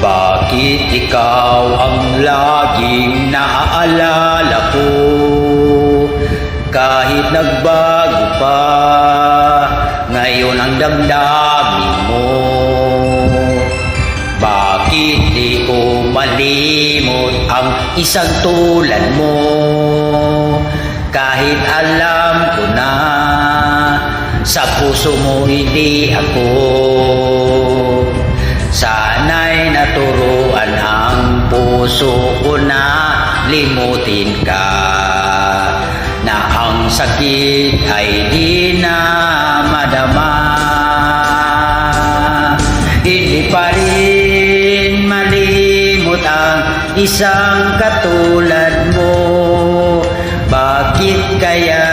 Bakit ikaw ang laging naaalala ko? Kahit nagbago pa, ngayon ang damdamin mo. Bakit di ko malimot ang isang tulad mo? Kahit alam ko na sa puso mo hindi ako. Sana'y naturuan ang puso ko na limutin ka, na ang sakit ay di na madama. Hindi pa rin malimot ang isang katulad mo. Bakit kaya